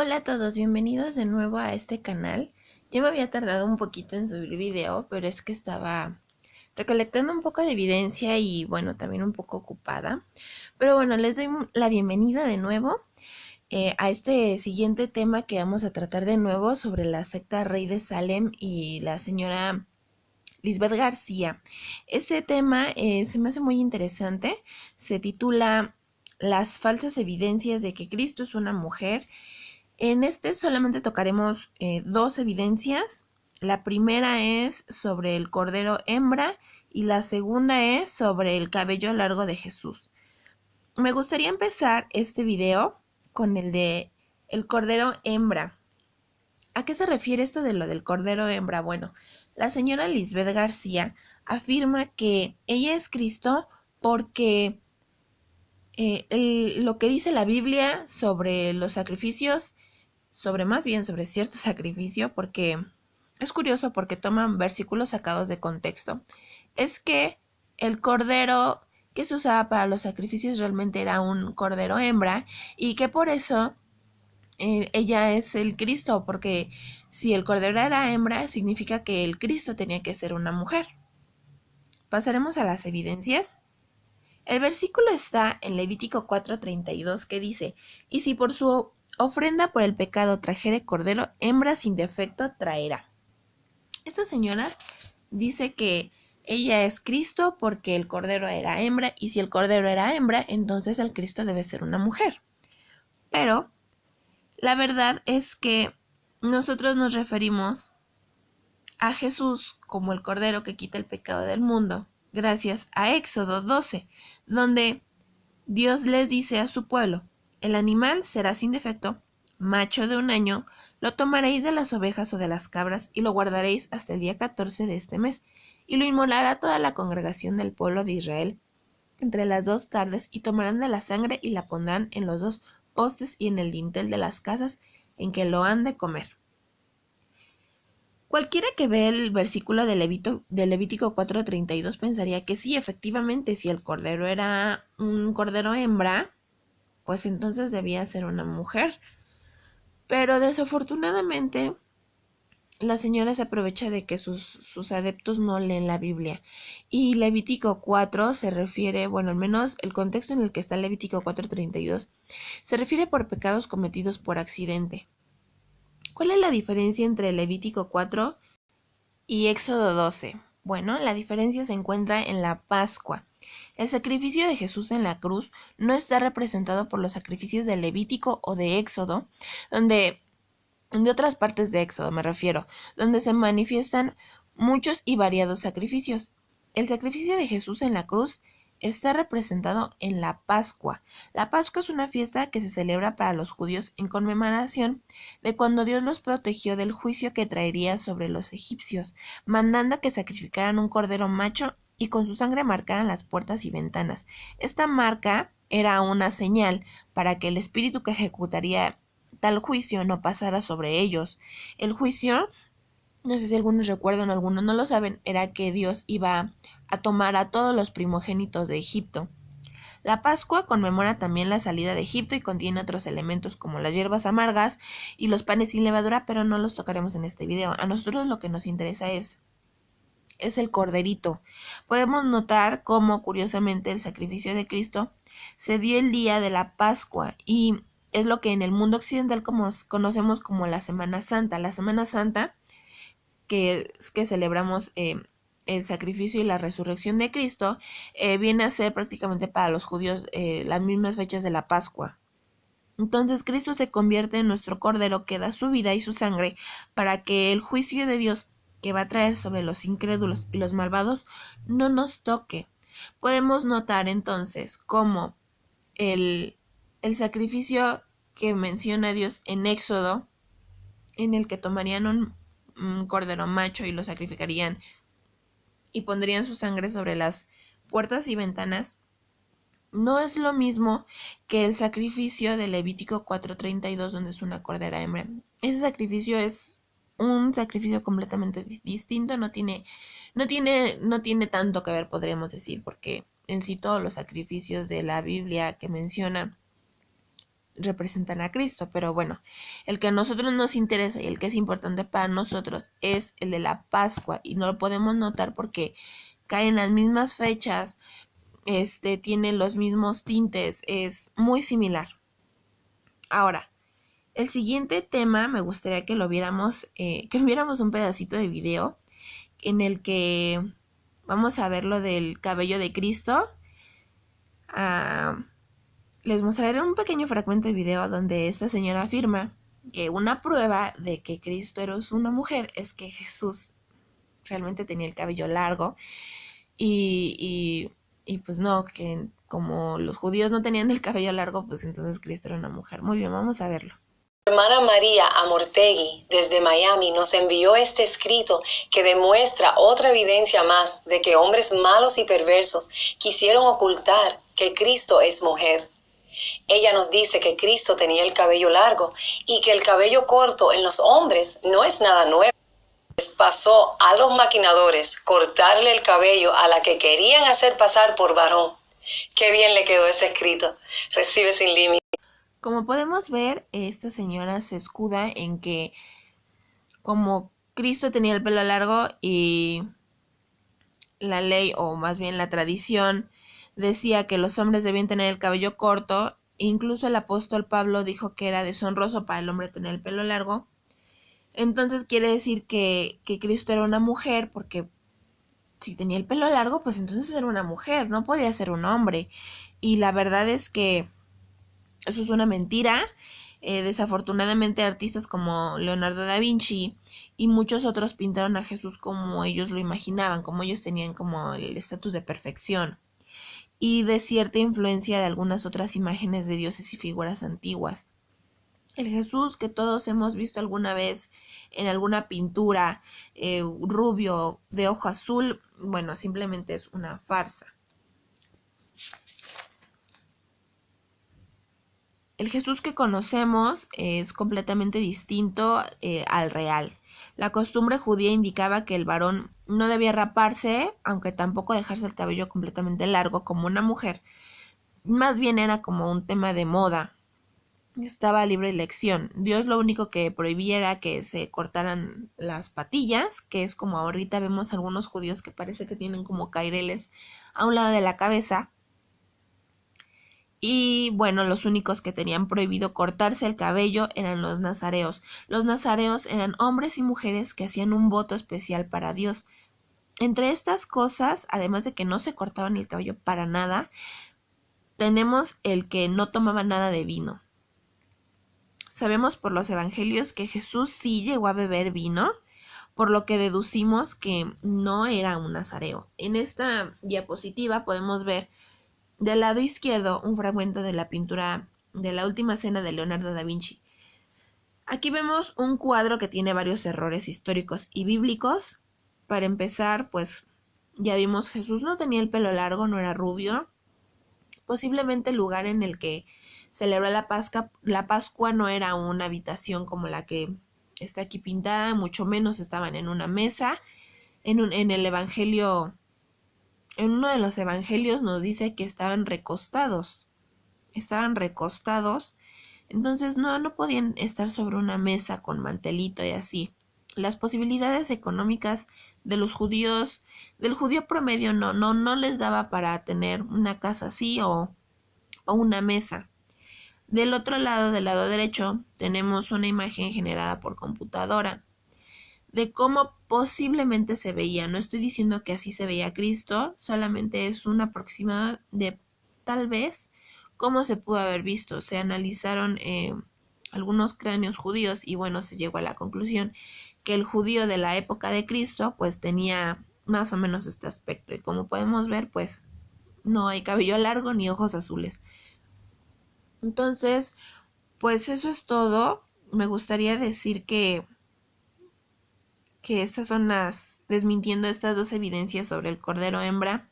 Hola a todos, bienvenidos de nuevo a este canal. Ya me había tardado un poquito en subir video, pero es que estaba recolectando un poco de evidencia y bueno, también un poco ocupada. Pero bueno, les doy la bienvenida de nuevo a este siguiente tema que vamos a tratar de nuevo sobre la secta Rey de Salem y la señora Lisbeth García. Este tema se me hace muy interesante. Se titula Las falsas evidencias de que Cristo es una mujer. En este solamente tocaremos dos evidencias. La primera es sobre el cordero hembra y la segunda es sobre el cabello largo de Jesús. Me gustaría empezar este video con el de el cordero hembra. ¿A qué se refiere esto de lo del cordero hembra? Bueno, la señora Lisbeth García afirma que ella es Cristo porque lo que dice la Biblia sobre los sacrificios sobre cierto sacrificio, porque es curioso porque toman versículos sacados de contexto, es que el cordero que se usaba para los sacrificios realmente era un cordero hembra y que por eso ella es el Cristo, porque si el cordero era hembra significa que el Cristo tenía que ser una mujer. Pasaremos a las evidencias. El versículo está en Levítico 4:32 que dice, y si por su ofrenda por el pecado trajere cordero, hembra sin defecto traerá. Esta señora dice que ella es Cristo porque el cordero era hembra y si el cordero era hembra, entonces el Cristo debe ser una mujer. Pero la verdad es que nosotros nos referimos a Jesús como el cordero que quita el pecado del mundo, gracias a Éxodo 12, donde Dios les dice a su pueblo, el animal será sin defecto, macho de 1 año, lo tomaréis de las ovejas o de las cabras y lo guardaréis hasta el día 14 de este mes, y lo inmolará toda la congregación del pueblo de Israel entre las 2 tardes, y tomarán de la sangre y la pondrán en los 2 postes y en el dintel de las casas en que lo han de comer. Cualquiera que ve el versículo de Levítico 4:32 pensaría que sí, efectivamente, si el cordero era un cordero hembra, pues entonces debía ser una mujer. Pero desafortunadamente la señora se aprovecha de que sus adeptos no leen la Biblia. Y Levítico 4 se refiere, bueno, al menos el contexto en el que está Levítico 4:32, se refiere por pecados cometidos por accidente. ¿Cuál es la diferencia entre Levítico 4 y Éxodo 12? Bueno, la diferencia se encuentra en la Pascua. El sacrificio de Jesús en la cruz no está representado por los sacrificios de Levítico o de Éxodo, de otras partes de Éxodo me refiero, donde se manifiestan muchos y variados sacrificios. El sacrificio de Jesús en la cruz está representado en la Pascua. La Pascua es una fiesta que se celebra para los judíos en conmemoración de cuando Dios los protegió del juicio que traería sobre los egipcios, mandando que sacrificaran un cordero macho y con su sangre marcaran las puertas y ventanas. Esta marca era una señal para que el espíritu que ejecutaría tal juicio no pasara sobre ellos. El juicio, no sé si algunos recuerdan, algunos no lo saben, era que Dios iba a tomar a todos los primogénitos de Egipto. La Pascua conmemora también la salida de Egipto y contiene otros elementos como las hierbas amargas y los panes sin levadura, pero no los tocaremos en este video. A nosotros lo que nos interesa es el corderito. Podemos notar cómo, curiosamente, el sacrificio de Cristo se dio el día de la Pascua y es lo que en el mundo occidental conocemos como la Semana Santa. La Semana Santa que celebramos el sacrificio y la resurrección de Cristo, viene a ser prácticamente para los judíos las mismas fechas de la Pascua. Entonces Cristo se convierte en nuestro Cordero que da su vida y su sangre para que el juicio de Dios que va a traer sobre los incrédulos y los malvados no nos toque. Podemos notar entonces cómo el sacrificio que menciona Dios en Éxodo, en el que tomarían un cordero macho y lo sacrificarían y pondrían su sangre sobre las puertas y ventanas, no es lo mismo que el sacrificio de Levítico 4:32, donde es una cordera hembra. Ese sacrificio es un sacrificio completamente distinto, no tiene tanto que ver, podríamos decir, porque en sí todos los sacrificios de la Biblia que menciona representan a Cristo, pero bueno, el que a nosotros nos interesa y el que es importante para nosotros es el de la Pascua, y no lo podemos notar porque caen las mismas fechas, tiene los mismos tintes, es muy similar. Ahora, el siguiente tema me gustaría que lo viéramos, que viéramos un pedacito de video en el que vamos a ver lo del cabello de Cristo. Les mostraré un pequeño fragmento de video donde esta señora afirma que una prueba de que Cristo era una mujer es que Jesús realmente tenía el cabello largo y pues no, que como los judíos no tenían el cabello largo, pues entonces Cristo era una mujer. Muy bien, vamos a verlo. Hermana María Amortegui, desde Miami, nos envió este escrito que demuestra otra evidencia más de que hombres malos y perversos quisieron ocultar que Cristo es mujer. Ella nos dice que Cristo tenía el cabello largo y que el cabello corto en los hombres no es nada nuevo. Les pasó a los maquinadores cortarle el cabello a la que querían hacer pasar por varón. Qué bien le quedó ese escrito. Recibe sin límite. Como podemos ver, esta señora se escuda en que como Cristo tenía el pelo largo y la ley, o más bien la tradición, decía que los hombres debían tener el cabello corto, incluso el apóstol Pablo dijo que era deshonroso para el hombre tener el pelo largo, entonces quiere decir que Cristo era una mujer, porque si tenía el pelo largo, pues entonces era una mujer, no podía ser un hombre. Y la verdad es que eso es una mentira. Desafortunadamente artistas como Leonardo da Vinci y muchos otros pintaron a Jesús como ellos lo imaginaban, como ellos tenían como el estatus de perfección y de cierta influencia de algunas otras imágenes de dioses y figuras antiguas. El Jesús que todos hemos visto alguna vez en alguna pintura, rubio, de ojo azul, bueno, simplemente es una farsa. El Jesús que conocemos es completamente distinto al real. La costumbre judía indicaba que el varón no debía raparse, aunque tampoco dejarse el cabello completamente largo como una mujer. Más bien era como un tema de moda. Estaba a libre elección. Dios lo único que prohibía era que se cortaran las patillas, que es como ahorita vemos algunos judíos que parece que tienen como caireles a un lado de la cabeza. Y bueno, los únicos que tenían prohibido cortarse el cabello eran los nazareos. Los nazareos eran hombres y mujeres que hacían un voto especial para Dios. Entre estas cosas, además de que no se cortaban el cabello para nada, tenemos el que no tomaba nada de vino. Sabemos por los evangelios que Jesús sí llegó a beber vino, por lo que deducimos que no era un nazareo. En esta diapositiva podemos ver del lado izquierdo un fragmento de la pintura de la Última Cena de Leonardo da Vinci. Aquí vemos un cuadro que tiene varios errores históricos y bíblicos. Para empezar, pues ya vimos Jesús no tenía el pelo largo, no era rubio. Posiblemente el lugar en el que celebró la Pascua no era una habitación como la que está aquí pintada, mucho menos estaban en una mesa. En el evangelio, en uno de los evangelios nos dice que estaban recostados, entonces no podían estar sobre una mesa con mantelito y así. Las posibilidades económicas de los judíos, del judío promedio no les daba para tener una casa así o una mesa. Del otro lado, del lado derecho, tenemos una imagen generada por computadora de cómo posiblemente se veía. No estoy diciendo que así se veía Cristo, solamente es un aproximado de tal vez cómo se pudo haber visto. Se analizaron algunos cráneos judíos y bueno, se llegó a la conclusión que el judío de la época de Cristo pues tenía más o menos este aspecto y como podemos ver pues no hay cabello largo ni ojos azules. Entonces, pues eso es todo. Me gustaría decir que estas son desmintiendo estas dos evidencias sobre el cordero hembra.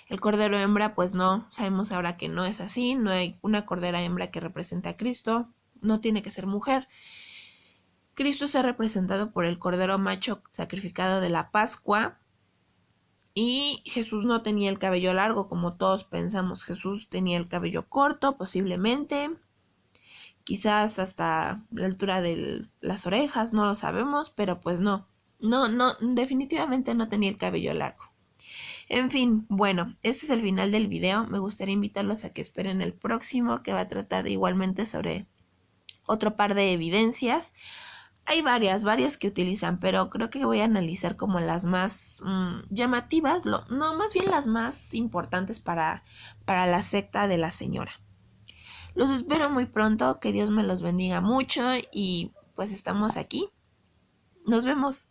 El cordero hembra, pues no, sabemos ahora que no es así, no hay una cordera hembra que represente a Cristo, no tiene que ser mujer. Cristo está representado por el cordero macho sacrificado de la Pascua y Jesús no tenía el cabello largo como todos pensamos, Jesús tenía el cabello corto posiblemente quizás hasta la altura de las orejas, no lo sabemos, pero pues no, definitivamente no tenía el cabello largo. En fin, bueno, este es el final del video. Me gustaría invitarlos a que esperen el próximo, que va a tratar igualmente sobre otro par de evidencias. Hay varias que utilizan, pero creo que voy a analizar como las más llamativas, más bien las más importantes para la secta de la señora. Los espero muy pronto, que Dios me los bendiga mucho y pues estamos aquí. Nos vemos.